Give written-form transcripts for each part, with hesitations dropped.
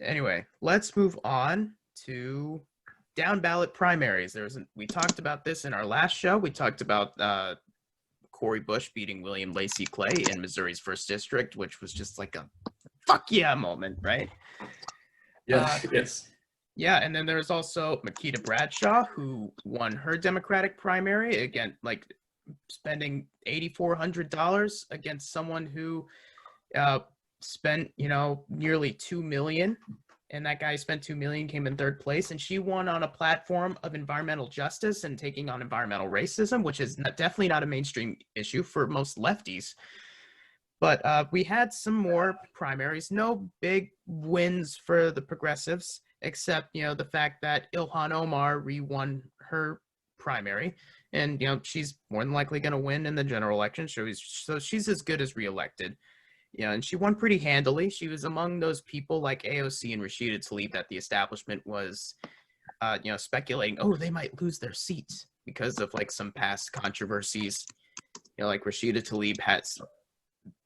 Anyway, let's move on to down ballot primaries. We talked about this in our last show. We talked about Cori Bush beating William Lacey Clay in Missouri's first district, which was just like a fuck yeah moment, right? Yes. Yeah, and then there's also Makita Bradshaw, who won her Democratic primary, again, like spending $8,400 against someone who spent, nearly $2 million. And that guy spent $2 million, came in third place, and she won on a platform of environmental justice and taking on environmental racism, which is definitely not a mainstream issue for most lefties. But we had some more primaries, no big wins for the progressives, except, the fact that Ilhan Omar re-won her primary. And, she's more than likely going to win in the general election. So she's as good as reelected. And she won pretty handily. She was among those people like AOC and Rashida Tlaib that the establishment was, speculating, they might lose their seats because of like some past controversies. Like Rashida Tlaib had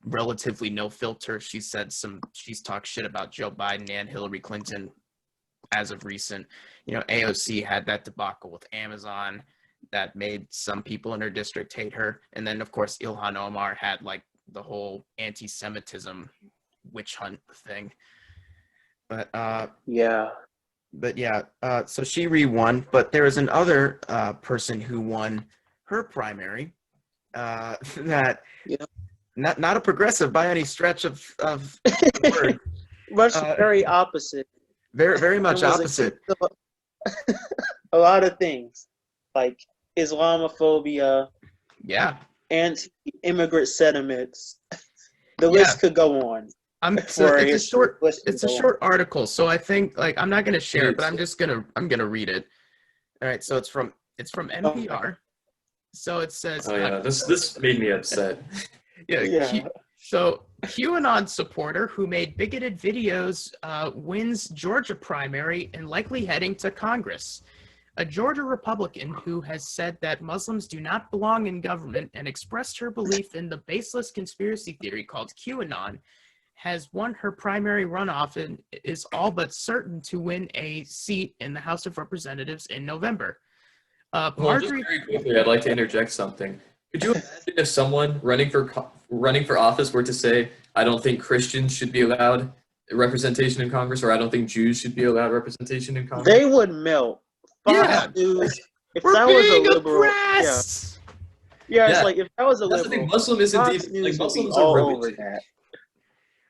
relatively no filter. She's talked shit about Joe Biden and Hillary Clinton as of recent. AOC had that debacle with Amazon that made some people in her district hate her. And then, of course, Ilhan Omar had like the whole anti-Semitism witch hunt thing. But so she re-won, but there was another person who won her primary that not a progressive by any stretch of the word. Very opposite. Very, very much opposite. A lot of things like Islamophobia. Yeah. Anti-immigrant sentiments. The list could go on. It's a short article, so I think I'm not gonna share it, but I'm gonna read it. All right, so it's from NPR. So it says. Oh yeah, this made me upset. So QAnon supporter who made bigoted videos wins Georgia primary and likely heading to Congress. A Georgia Republican who has said that Muslims do not belong in government and expressed her belief in the baseless conspiracy theory called QAnon has won her primary runoff and is all but certain to win a seat in the House of Representatives in November. Marjorie, just very quickly, I'd like to interject something. Could you imagine if someone running for office were to say, "I don't think Christians should be allowed representation in Congress," or "I don't think Jews should be allowed representation in Congress"? They would melt. If that was a liberal, oppressed. It's like if that was a liberal. That's the thing. Muslim isn't even Muslims are religion.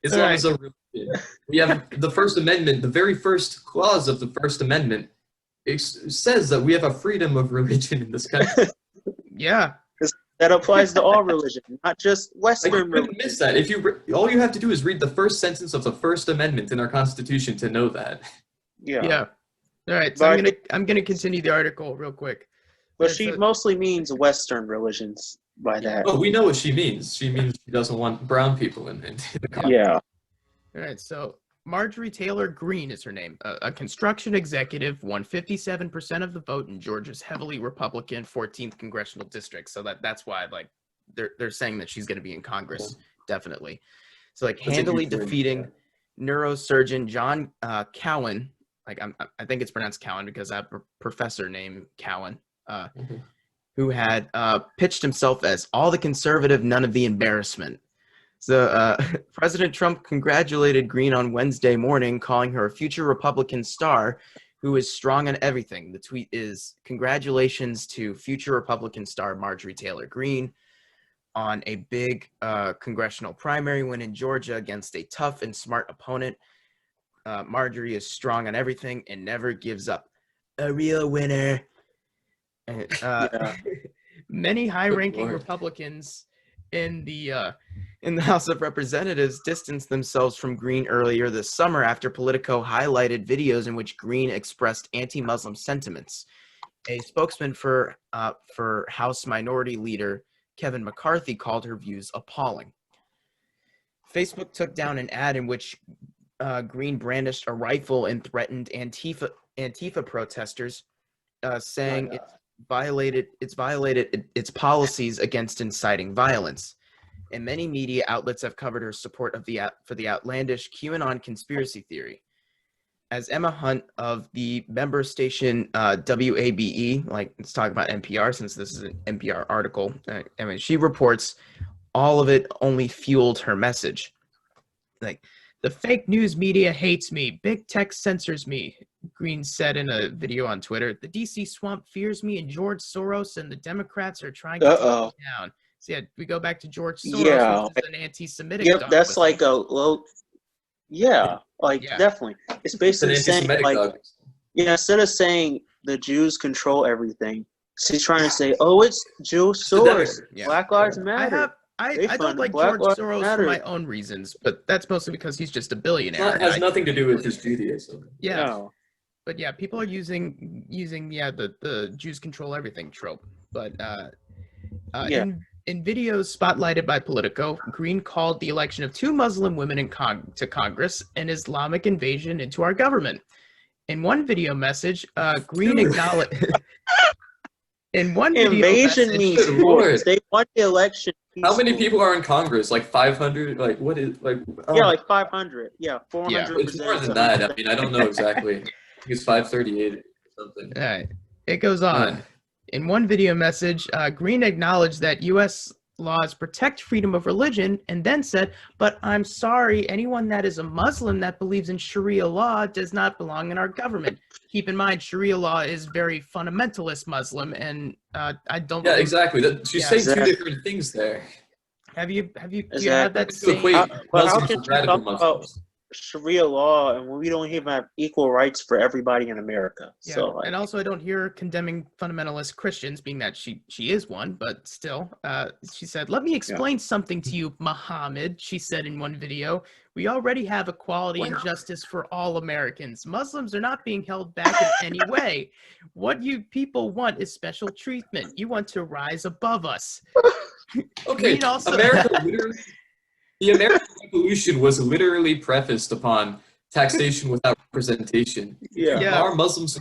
Islam is a religion. We have the First Amendment. The very first clause of the First Amendment says that we have a freedom of religion in this country. Yeah. That applies to all religion, not just Western religion. You miss that. All you have to do is read the first sentence of the First Amendment in our Constitution to know that. Yeah. All right, so I'm gonna continue the article real quick. But she mostly means Western religions by that. Oh, we know what she means. She means she doesn't want brown people in the Congress. Yeah. All right, so Marjorie Taylor Greene is her name. A construction executive won 57% of the vote in Georgia's heavily Republican 14th congressional district. So that's why they're saying that she's going to be in Congress, definitely. So handily defeating neurosurgeon John Cowan. I think it's pronounced Cowan because I have a professor named Cowan, who had pitched himself as all the conservative, none of the embarrassment. So President Trump congratulated Greene on Wednesday morning, calling her a future Republican star who is strong on everything. The tweet is, "Congratulations to future Republican star Marjorie Taylor Greene on a big congressional primary win in Georgia against a tough and smart opponent. Marjorie is strong on everything and never gives up. A real winner." Many high-ranking Republicans in the House of Representatives distanced themselves from Greene earlier this summer after Politico highlighted videos in which Greene expressed anti-Muslim sentiments. A spokesman for House Minority Leader Kevin McCarthy called her views appalling. Facebook took down an ad in which Greene brandished a rifle and threatened Antifa protesters, saying it's violated its policies against inciting violence. And many media outlets have covered her support for the outlandish QAnon conspiracy theory. as Emma Hunt of the member station WABE, like let's talk about NPR since this is an NPR article. I mean, she reports all of it only fueled her message. Like, the fake news media hates me. Big tech censors me, Green said in a video on Twitter. The DC swamp fears me, and George Soros and the Democrats are trying to take me down. So yeah, we go back to George Soros, which is an anti-Semitic. Yep, dog that's whistle. like a low. Yeah, like Yeah. definitely. It's basically It's an saying anti-Semitic like, dog. yeah, instead of saying the Jews control everything, she's trying to say, oh, it's Jew source. Yeah. Black Lives Matter. I They don't funded like Black George Lives Soros Matter. for my own reasons, but that's mostly because he's just a billionaire. It has nothing to do with his Judaism. Yeah. No. But yeah, people are using the Jews control everything trope. But Yeah. in videos spotlighted by Politico, Green called the election of 2 Muslim women to Congress an Islamic invasion into our government. In one video message, Green acknowledged. In one video Invasion message, means Good Lord. they won the election. How many peacefully. people are in Congress? Like 500? Like what is like? Yeah, like 500. Yeah, 400. It's more than that. I mean, I don't know exactly. I think it's 538 or something. All right. It goes on. In one video message, Green acknowledged that U.S. laws protect freedom of religion and then said, but I'm sorry, anyone that is a Muslim that believes in Sharia law does not belong in our government. Keep in mind, Sharia law is very fundamentalist Muslim, and I don't. Yeah, exactly. She's saying exactly. 2 different things there. Do you have Exactly. that To same? equate But how Muslims can with you radical talk about Muslims. Sharia law and we don't even have equal rights for everybody in America? Yeah, So, like, and also I don't hear her condemning fundamentalist Christians, being that she is one, but still, she said, "Let me explain something to you, Muhammad," she said in one video. "We already have equality and justice for all Americans. Muslims are not being held back in any way. What you people want is special treatment. You want to rise above us." Okay, Green also- America literally. The American Revolution was literally prefaced upon taxation without representation. Yeah. Yeah. Are Muslims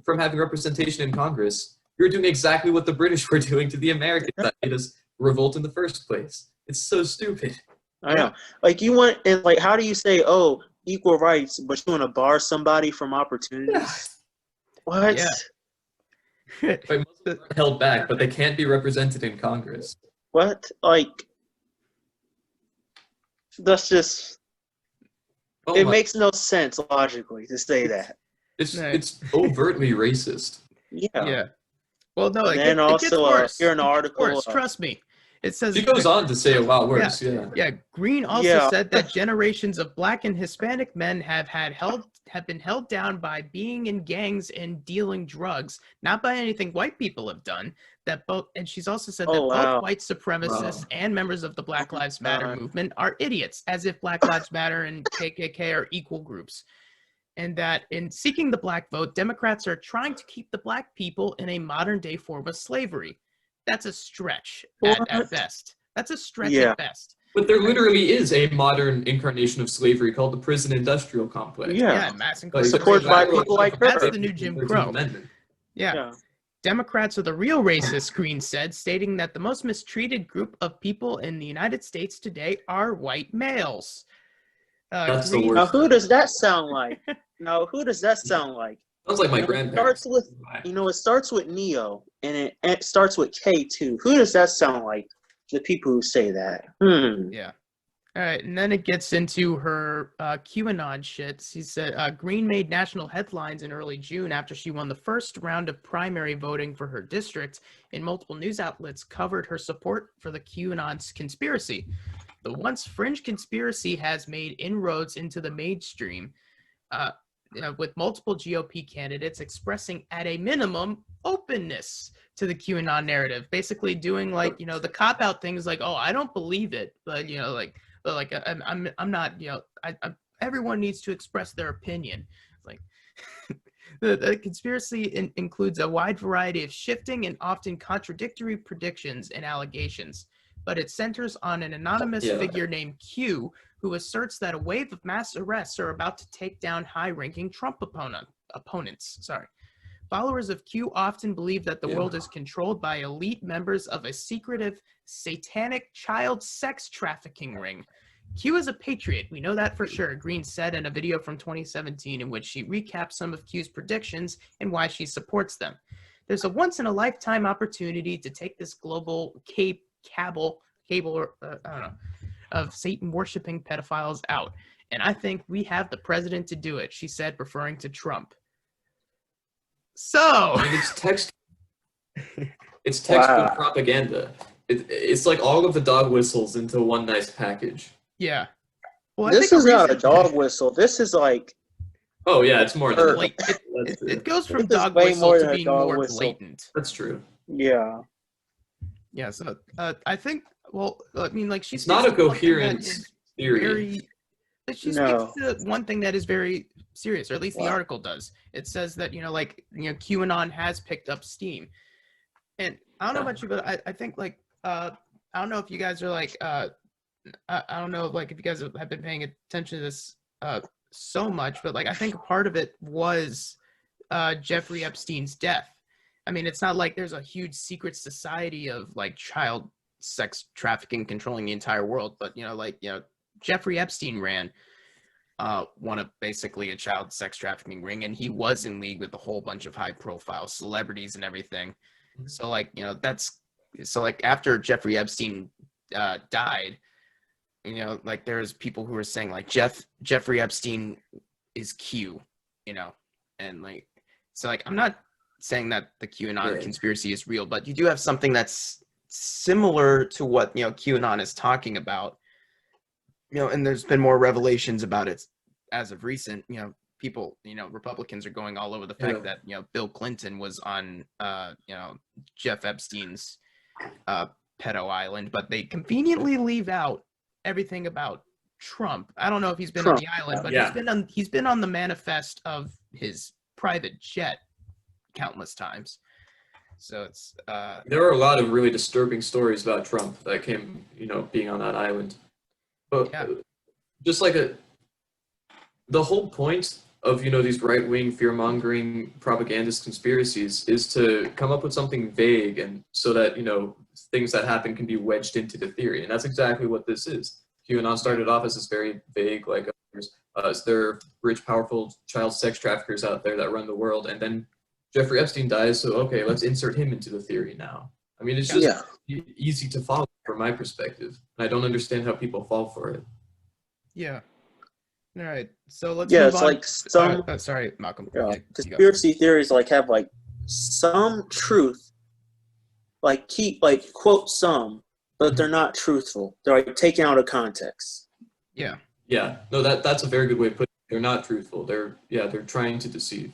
from having representation in Congress? You're doing exactly what the British were doing to the Americans that made us revolt in the first place. It's so stupid. I know. Like, you want, and like, how do you say, oh, equal rights, but you want to bar somebody from opportunities? What? Yeah. Like, Muslims are held back, but they can't be represented in Congress. What? Like, that's just, Oh it my- makes no sense logically to say that. It's overtly racist. Yeah. Yeah. Well, no, And then it gets also, worse. here an It gets article, worse, trust me. It says She goes on to say a lot worse. Yeah. Yeah, Green also Yeah. said that generations of Black and Hispanic men have been held down by being in gangs and dealing drugs, not by anything white people have done. And she's also said that Oh, wow. both white supremacists Wow. and members of the Black Lives Matter God. movement are idiots, as if Black Lives Matter and KKK are equal groups. And that in seeking the Black vote, Democrats are trying to keep the Black people in a modern day form of slavery. That's a stretch at What? best. That's a stretch Yeah. at best. But there literally is a modern incarnation of slavery called the prison industrial complex. Yeah. Mass Like, incarceration. Supported by exactly people like That's her. the new Jim 13th Crow. Amendment. Yeah. Yeah. Democrats are the real racists, Green said, stating that the most mistreated group of people in the United States today are white males. That's the Green- worst. Now, who does that sound like? Now, who does that sound like? Sounds like my You know, it grandparents. starts with, it starts with Neo, and it starts with K too. Who does that sound like? The people who say that. Yeah. All right, and then it gets into her QAnon shit. She said Green made national headlines in early June after she won the first round of primary voting for her district, and multiple news outlets covered her support for the QAnon conspiracy. The once fringe conspiracy has made inroads into the mainstream, with multiple GOP candidates expressing, at a minimum, openness to the QAnon narrative. Basically, doing the cop out things like, "Oh, I don't believe it," but I'm not. Everyone needs to express their opinion. Like, the conspiracy includes a wide variety of shifting and often contradictory predictions and allegations, but it centers on an anonymous figure named Q, who asserts that a wave of mass arrests are about to take down high-ranking Trump opponents. Followers of Q often believe that the world is controlled by elite members of a secretive, satanic child sex trafficking ring. Q is a patriot. We know that for sure, Green said in a video from 2017 in which she recapped some of Q's predictions and why she supports them. There's a once-in-a-lifetime opportunity to take this global cable of Satan-worshipping pedophiles out. And I think we have the president to do it, she said, referring to Trump. So I mean, it's textbook propaganda. It's like all of the dog whistles into one nice package. yeah. Well, This is not a dog whistle. This is like. Oh yeah, it's more than Like, it goes from This is dog way whistle more to than a being dog more whistle. blatant. That's true. Yeah. Yeah, so I think, well, I mean, like, It's not a coherent theory. very, like, she No. speaks to one thing that is very serious, or at least the Wow. article does. It says that, QAnon has picked up steam. And I don't know about you, but I think, like, I don't know if you guys are, like, I don't know, like, if you guys have been paying attention to this so much, but, like, I think a part of it was Jeffrey Epstein's death. I mean, it's not like there's a huge secret society of, like, child sex trafficking controlling the entire world, but, Jeffrey Epstein ran basically a child sex trafficking ring, and he was in league with a whole bunch of high-profile celebrities and everything. So, like, after Jeffrey Epstein died, like, there's people who are saying, like, Jeffrey Epstein is Q, and, like, so, like, I'm not saying that the QAnon conspiracy is real, but you do have something that's similar to what, QAnon is talking about, and there's been more revelations about it as of recent. People, Republicans are going all over the fact that, Bill Clinton was on, Jeff Epstein's pedo island, but they conveniently leave out everything about Trump. I don't know if he's been on the island, but he's been on the manifest of his private jet countless times. So it's there are a lot of really disturbing stories about Trump that came, being on that island. But just like the whole point of, these right-wing fear-mongering propagandist conspiracies is to come up with something vague, and so that, things that happen can be wedged into the theory. And that's exactly what this is. QAnon started off as this very vague, like, there are rich, powerful child sex traffickers out there that run the world, and then Jeffrey Epstein dies, so okay, let's insert him into the theory now. I mean, it's just easy to follow from my perspective. And I don't understand how people fall for it. Yeah. All right. So let's move it's on. like some sorry, Malcolm. conspiracy theories like have like some truth, like quote some, but they're not truthful. They're like taken out of context. Yeah. Yeah. No, that's a very good way of putting it. They're not truthful. They're trying to deceive.